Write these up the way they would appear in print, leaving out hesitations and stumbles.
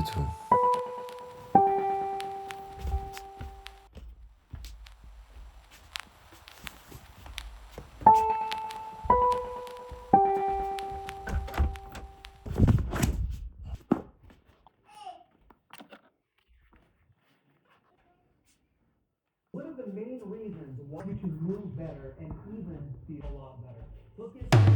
DAY2. One of the main reasons why you can move better and even feel a lot better. Look at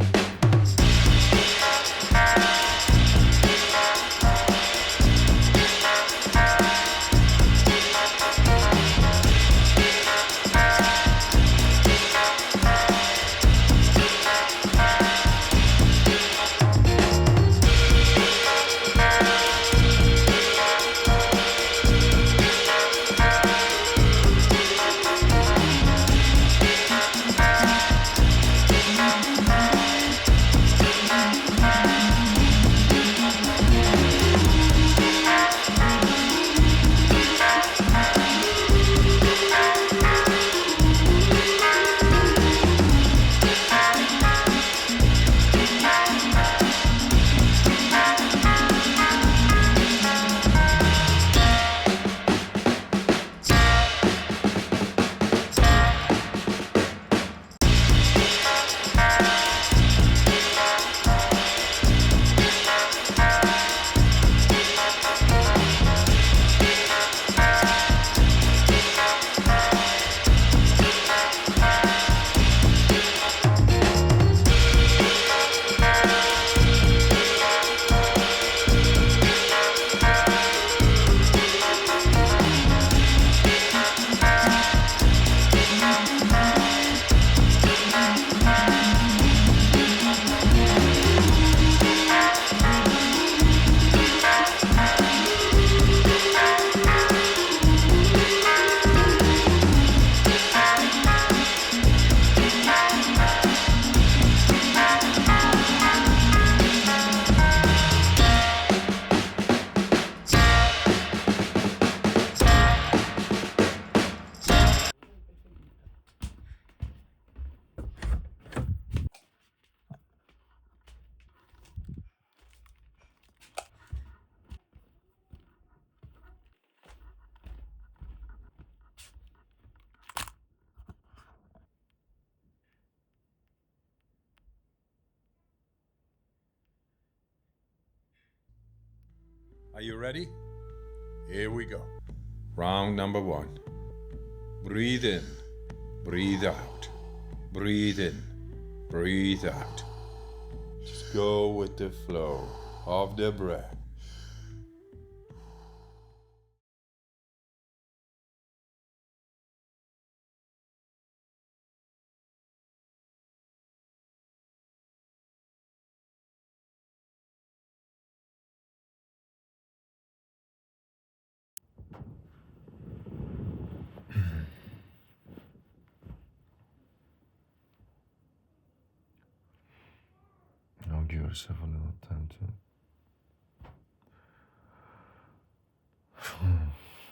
Are you ready? Here we go. Round number 1. Breathe in, breathe out. Breathe in, breathe out. Just go with the flow of the breath. Now give yourself a little time to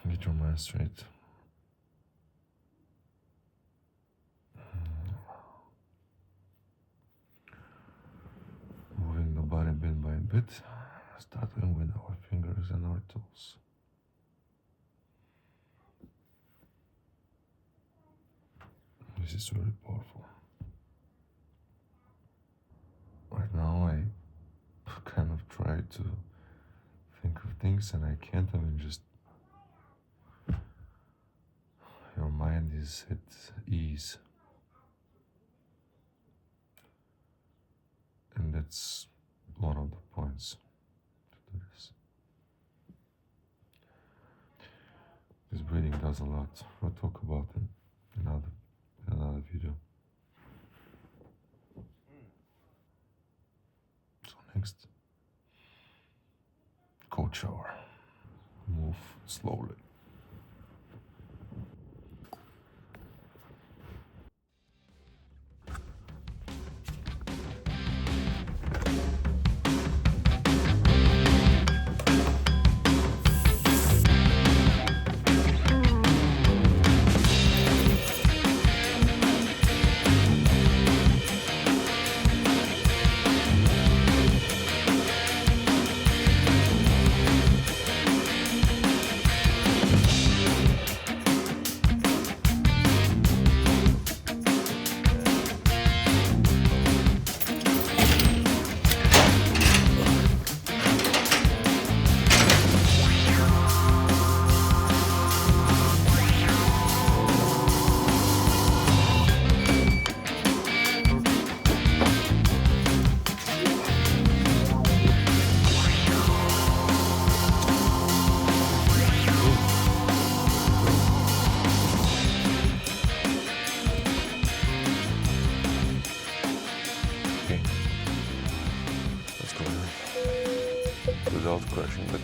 get your mind straight. Moving the body bit by bit, starting with our fingers and our toes. This is very powerful. Right now I kind of try to think of things and I can't. I mean, just your mind is at ease. And that's one of the points to do this. This breathing does a lot. We'll talk about it in another video. So next, cold shower. Move slowly.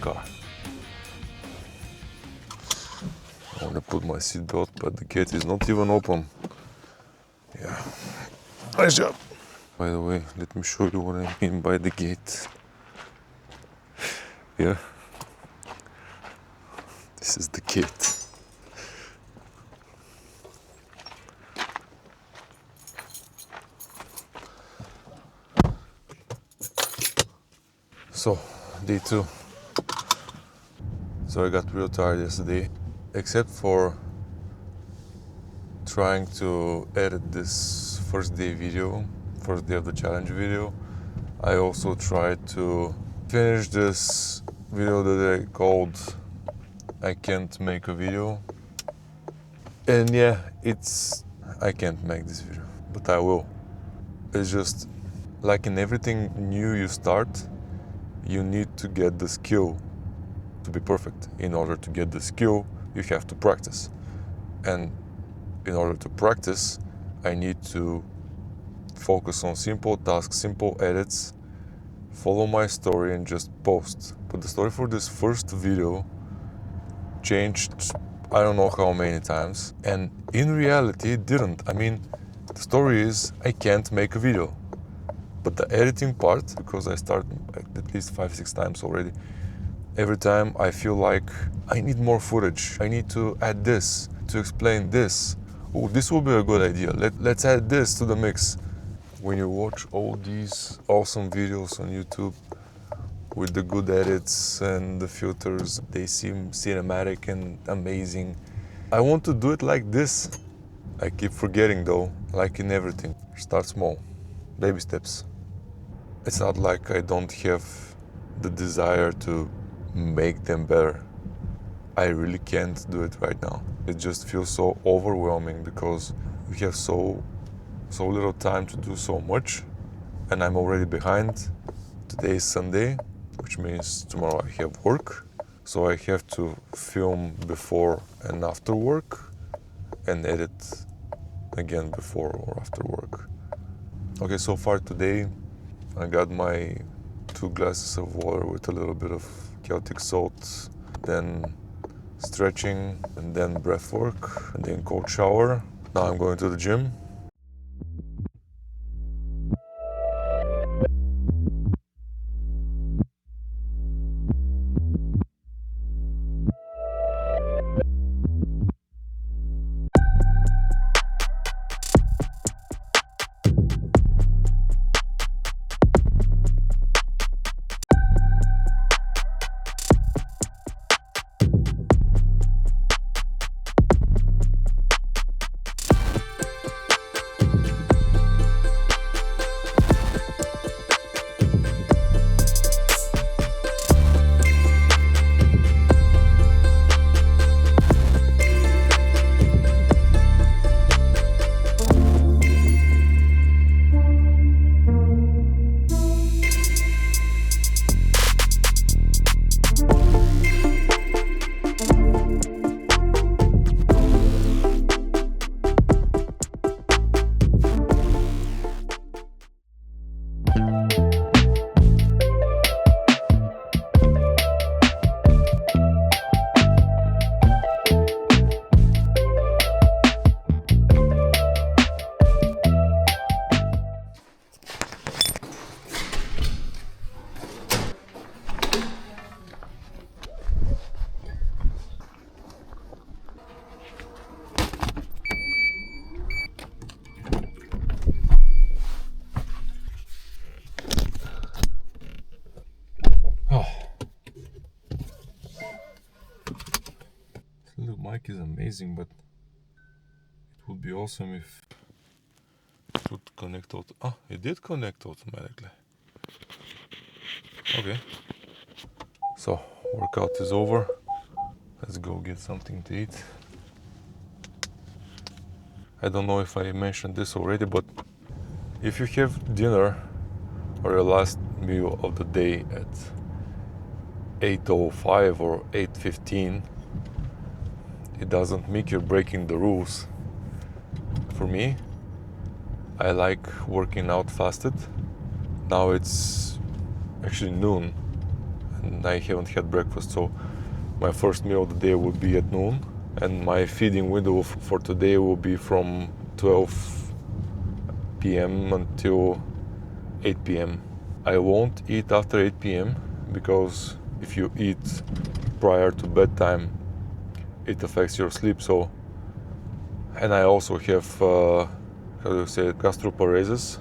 car. I want to put my seatbelt, but the gate is not even open. Yeah, nice job. By the way, let me show you what I mean by the gate. Yeah, this is the gate. So, day 2. So I got real tired yesterday, except for trying to edit this first day of the challenge video. I also tried to finish this video that I called I can't make a video. And yeah, I can't make this video, but I will. It's just like in everything new you start, you need to get the skill to be perfect. In order to get the skill, you have to practice. And in order to practice, I need to focus on simple tasks, simple edits, follow my story and just post. But the story for this first video changed I don't know how many times, and in reality it didn't. I mean, the story is I can't make a video, but the editing part, because I started at least 5-6 times already, every time I feel like I need more footage, I need to add this to explain this. Oh, this will be a good idea, let's add this to the mix. When you watch all these awesome videos on YouTube with the good edits and the filters, they seem cinematic and amazing. I want to do it like this. I keep forgetting though, like in everything. Start small, baby steps. It's not like I don't have the desire to make them better. I really can't do it right now. It just feels so overwhelming because we have so little time to do so much, and I'm already behind. Today is Sunday, which means tomorrow I have work, so I have to film before and after work and edit again before or after work. Okay, so far today I got my 2 glasses of water with a little bit of Celtic salt, then stretching, and then breath work, and then cold shower. Now I'm going to the gym. The mic is amazing, but it would be awesome if it would connect it did connect automatically. Okay. So, workout is over. Let's go get something to eat. I don't know if I mentioned this already, but if you have dinner or your last meal of the day at 8:05 or 8:15, it doesn't mean you're breaking the rules. For me, I like working out fasted. Now it's actually noon, and I haven't had breakfast, so my first meal of the day would be at noon, and my feeding window for today will be from 12 p.m. until 8 p.m. I won't eat after 8 p.m. because if you eat prior to bedtime, it affects your sleep. So, and I also have, how do you say it, gastroparesis.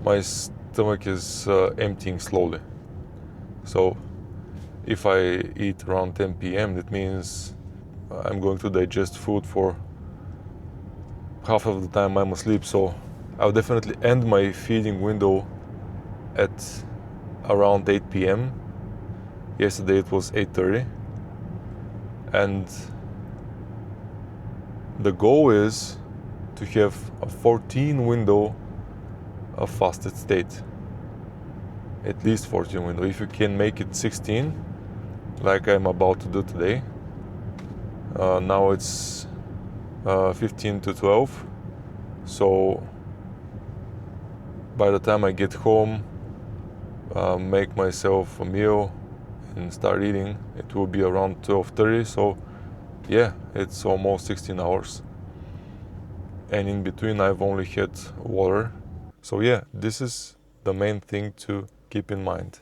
My stomach is emptying slowly. So if I eat around 10 p.m., that means I'm going to digest food for half of the time I'm asleep. So I'll definitely end my feeding window at around 8 p.m. Yesterday it was 8:30. And the goal is to have a 14 window of fasted state. At least 14 window. If you can make it 16, like I'm about to do today. Now it's 15 to 12. So by the time I get home, make myself a meal and start eating, it will be around 12:30. So yeah, it's almost 16 hours. And in between I've only had water. So yeah, this is the main thing to keep in mind.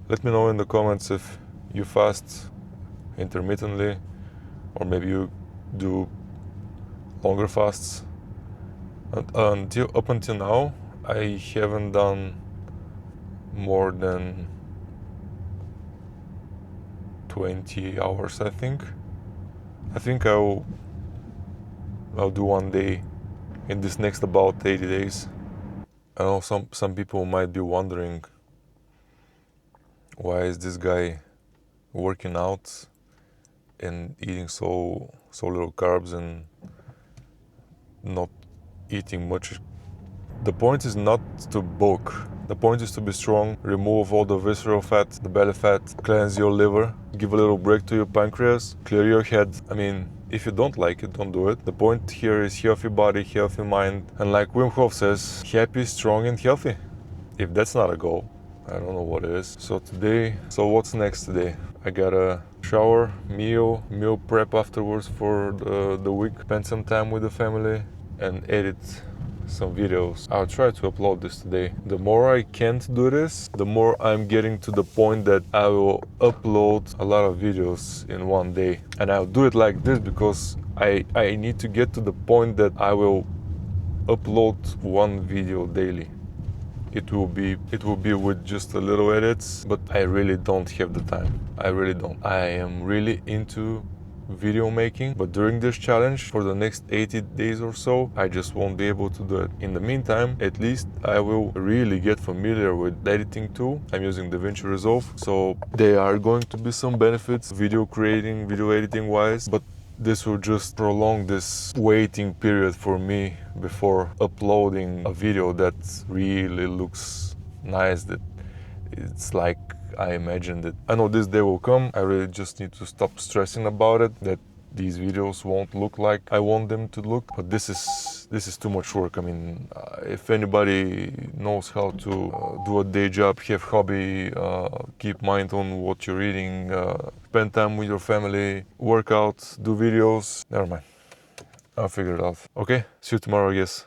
Let me know in the comments if you fast intermittently, or maybe you do longer fasts. Up until now, I haven't done more than 20 hours, I think. I think I'll do one day in this next about 80 days. I know some people might be wondering, why is this guy working out and eating so little carbs and not eating much. The point is not to bulk. The point is to be strong, remove all the visceral fat, the belly fat, cleanse your liver, give a little break to your pancreas, clear your head. I mean, if you don't like it, don't do it. The point here is healthy body, healthy mind. And like Wim Hof says, happy, strong and healthy. If that's not a goal, I don't know what it is. So what's next today? I got a shower, meal prep afterwards for the week, spend some time with the family and edit some videos. I'll try to upload this today. The more I can't do this, the more I'm getting to the point that I will upload a lot of videos in one day. And I'll do it like this because I need to get to the point that I will upload one video daily. It will be with just a little edits, but I really don't have the time. I really don't. I am really into video making, but during this challenge for the next 80 days or so, I just won't be able to do it. In the meantime, at least I will really get familiar with the editing tool. I'm using DaVinci Resolve, so there are going to be some benefits video creating, video editing wise, but this will just prolong this waiting period for me before uploading a video that really looks nice, that it's like I imagined it. I know this day will come. I really just need to stop stressing about it, that these videos won't look like I want them to look. But this is too much work. I mean, if anybody knows how to do a day job, have hobby, keep mind on what you're eating, spend time with your family, work out, do videos, never mind. I'll figure it out. Okay, see you tomorrow, I guess.